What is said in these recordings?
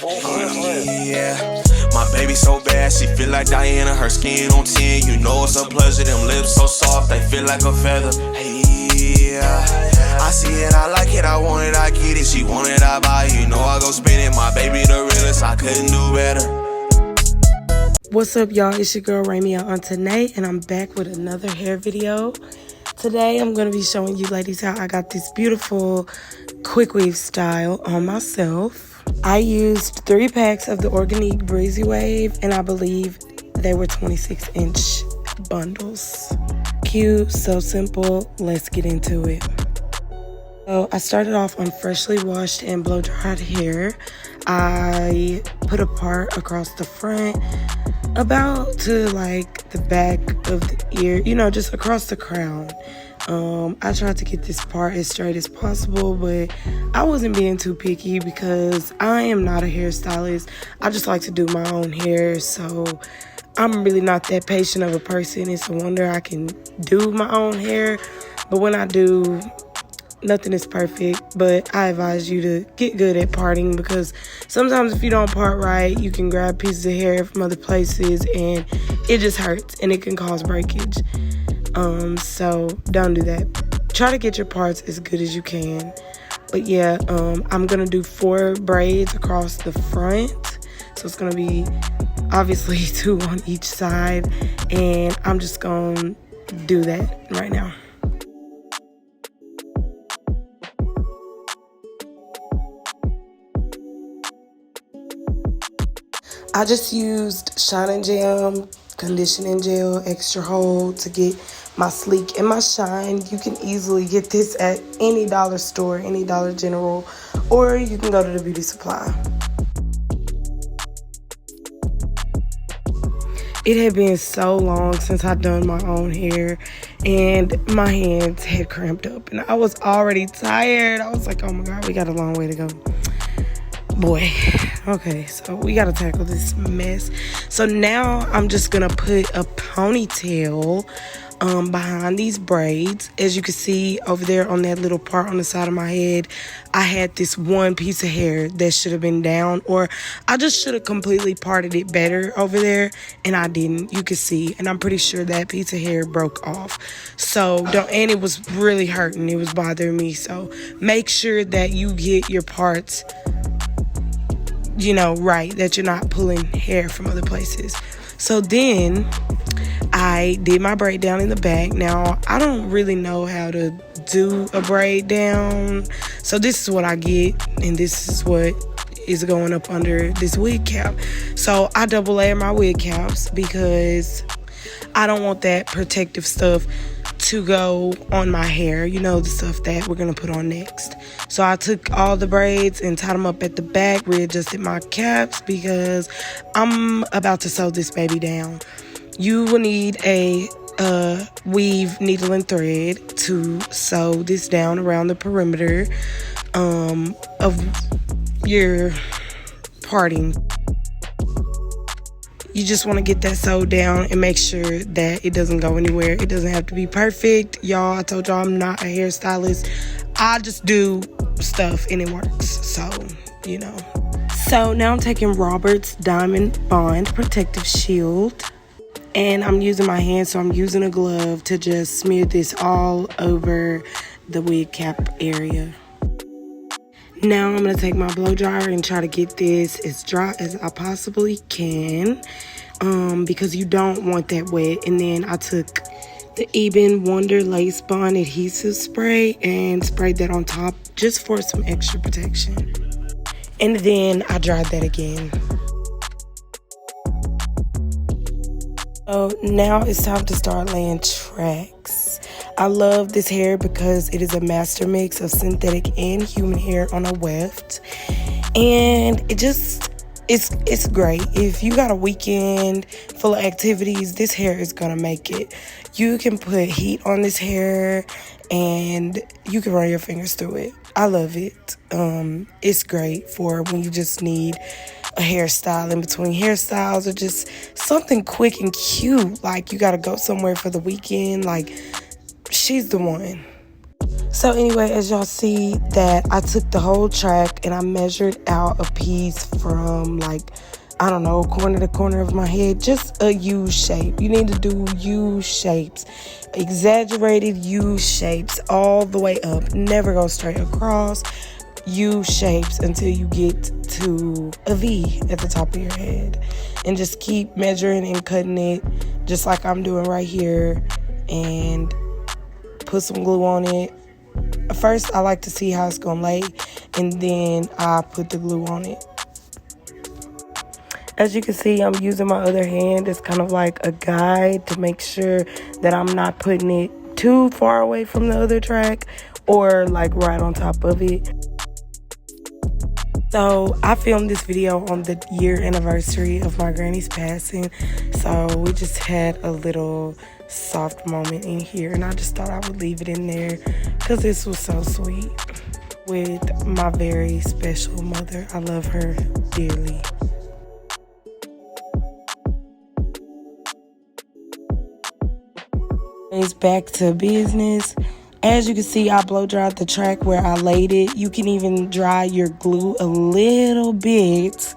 Yeah, my baby so bad, she feel like Diana, her skin on 10. You know it's a pleasure, them lips so soft, they feel like a feather. Hey, yeah, I see it, I like it, I want it, I get it. She want it, I buy it, you know I go spend it. My baby the realest, I couldn't do better. What's up, y'all? It's your girl Raemia Ontanée, and I'm back with another hair video. Today I'm going to be showing you ladies how I got this beautiful quick weave style on myself. I used 3 packs of the Organique Breezy Wave, and I believe they were 26-inch bundles. Cute, so simple. Let's get into it. So I started off on freshly washed and blow dried hair. I put a part across the front about to like the back of the ear, you know, just across the crown. I tried to get this part as straight as possible, but I wasn't being too picky because I am not a hairstylist. I just like to do my own hair, so I'm really not that patient of a person. It's a wonder I can do my own hair, but when I do, nothing is perfect. But I advise you to get good at parting, because sometimes if you don't part right, you can grab pieces of hair from other places and it just hurts and it can cause breakage. So don't do that. Try to get your parts as good as you can. But yeah, I'm gonna do 4 braids across the front, so it's gonna be obviously 2 on each side, and I'm just gonna do that right now. I just used Shine and Jam conditioning gel extra hold to get my sleek and my shine. You can easily get this at any dollar store, any Dollar General, or you can go to the beauty supply. It had been so long since I'd done my own hair, and my hands had cramped up, and I was already tired. I was like, oh my God, we got a long way to go. Boy, okay, so we gotta tackle this mess. So now I'm just gonna put a ponytail behind these braids. As you can see over there on that little part on the side of my head, I had this one piece of hair that should have been down, or I just should have completely parted it better over there, and I didn't. You can see, and I'm pretty sure that piece of hair broke off. So and it was really hurting. It was bothering me. So make sure that you get your parts, you know, right, that you're not pulling hair from other places. So then I did my braid down in the back. Now, I don't really know how to do a braid down, so this is what I get, and this is what is going up under this wig cap. So I double layer my wig caps because I don't want that protective stuff to go on my hair, you know, the stuff that we're gonna put on next. So I took all the braids and tied them up at the back, readjusted my caps because I'm about to sew this baby down. You will need a weave needle and thread to sew this down around the perimeter of your parting. You just want to get that sewed down and make sure that it doesn't go anywhere. It doesn't have to be perfect. Y'all, I told y'all I'm not a hairstylist. I just do stuff and it works. So, you know. So now I'm taking Robert's Diamond Bond Protective Shield, and I'm using my hand, so I'm using a glove to just smear this all over the wig cap area. Now I'm going to take my blow dryer and try to get this as dry as I possibly can, because you don't want that wet. And then I took the Eben Wonder Lace Bond Adhesive Spray and sprayed that on top just for some extra protection. And then I dried that again. So now it's time to start laying tracks. I love this hair because it is a master mix of synthetic and human hair on a weft, and it's great. If you got a weekend full of activities, this hair is gonna make it. You can put heat on this hair and you can run your fingers through it. I love it. It's great for when you just need a hairstyle in between hairstyles, or just something quick and cute, like you gotta go somewhere for the weekend. Like, she's the one. So anyway, as y'all see that I took the whole track and I measured out a piece from like, I don't know, corner to corner of my head, just a U shape. You need to do U shapes, exaggerated U shapes all the way up. Never go straight across. U shapes until you get to a V at the top of your head. And just keep measuring and cutting it just like I'm doing right here. And put some glue on it. First, I like to see how it's going to lay, and then I put the glue on it. As you can see, I'm using my other hand as kind of like a guide to make sure that I'm not putting it too far away from the other track or like right on top of it. So I filmed this video on the year anniversary of my granny's passing. So we just had a little soft moment in here, and I just thought I would leave it in there because this was so sweet with my very special mother. I love her dearly. It's back to business. As you can see, I blow dried the track where I laid it. You can even dry your glue a little bit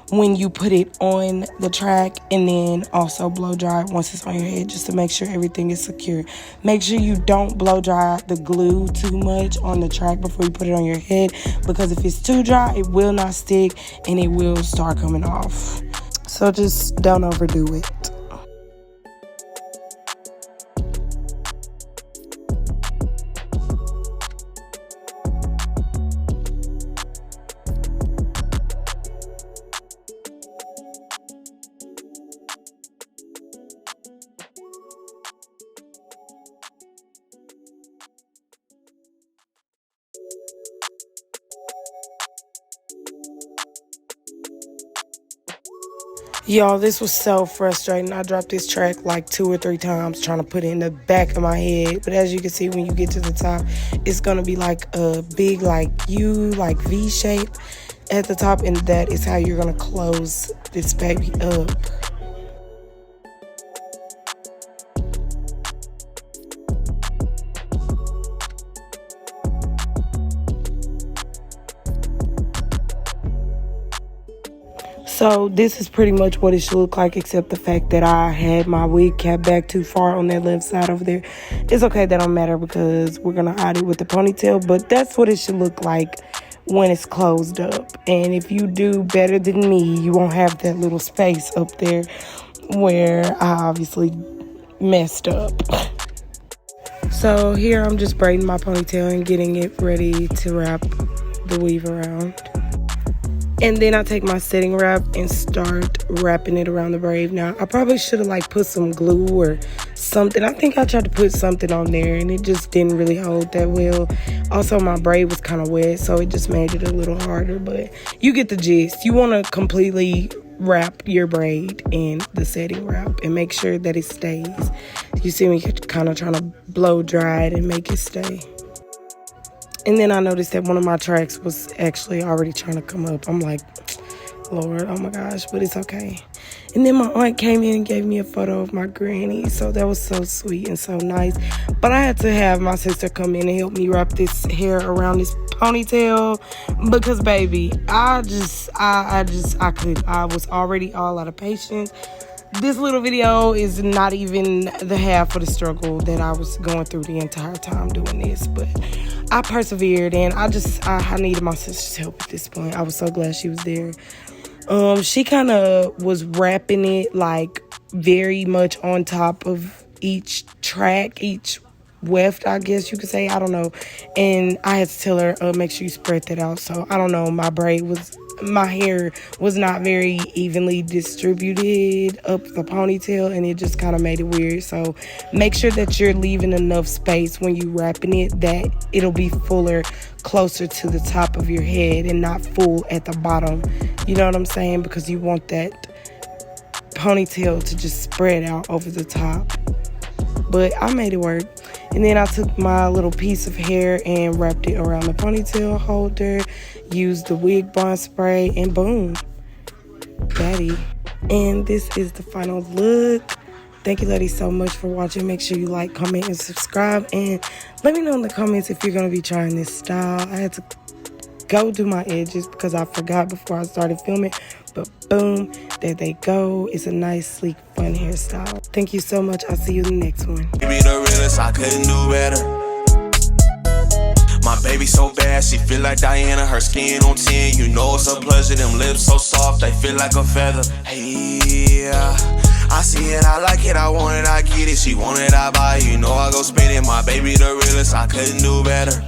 when you put it on the track, and then also blow dry it once it's on your head just to make sure everything is secure. Make sure you don't blow dry the glue too much on the track before you put it on your head, because if it's too dry, it will not stick and it will start coming off. So just don't overdo it. Y'all, this was so frustrating. I dropped this track like 2 or 3 times trying to put it in the back of my head. But as you can see, when you get to the top, it's going to be like a big like U, like V shape at the top. And that is how you're going to close this baby up. So this is pretty much what it should look like, except the fact that I had my wig cap back too far on that left side over there. It's okay, that don't matter because we're going to hide it with the ponytail, but that's what it should look like when it's closed up. And if you do better than me, you won't have that little space up there where I obviously messed up. So here I'm just braiding my ponytail and getting it ready to wrap the weave around. And then I take my setting wrap and start wrapping it around the braid. Now, I probably should have like put some glue or something. I think I tried to put something on there and it just didn't really hold that well. Also, my braid was kind of wet, so it just made it a little harder. But you get the gist. You want to completely wrap your braid in the setting wrap and make sure that it stays. You see me kind of trying to blow dry it and make it stay. And then I noticed that one of my tracks was actually already trying to come up. I'm like, Lord, oh my gosh, but it's okay. And then my aunt came in and gave me a photo of my granny. So that was so sweet and so nice. But I had to have my sister come in and help me wrap this hair around this ponytail. Because, baby, I couldn't. I was already all out of patience. This little video is not even the half of the struggle that I was going through the entire time doing this. But I persevered, and I needed my sister's help at this point. I was so glad she was there. She kind of was wrapping it like very much on top of each track, each weft, I guess you could say. I don't know. And I had to tell her, make sure you spread that out. So I don't know. My hair was not very evenly distributed up the ponytail, and it just kind of made it weird. So make sure that you're leaving enough space when you wrapping it that it'll be fuller closer to the top of your head and not full at the bottom. You know what I'm saying? Because you want that ponytail to just spread out over the top. But I made it work. And then I took my little piece of hair and wrapped it around the ponytail holder, used the wig bond spray, and boom, daddy. And this is the final look. Thank you, ladies, so much for watching. Make sure you like, comment, and subscribe. And let me know in the comments if you're going to be trying this style. I had to go do my edges because I forgot before I started filming. But boom, there they go. It's a nice, sleek, fun hairstyle. Thank you so much. I'll see you in the next one. Baby, the realest, I couldn't do better. My baby so bad, she feel like Diana, her skin on 10. You know it's a pleasure, them lips so soft, they feel like a feather. Hey, yeah. I see it, I like it, I want it, I get it. She want it, I buy it, you know I go spend it. My baby the realest, I couldn't do better.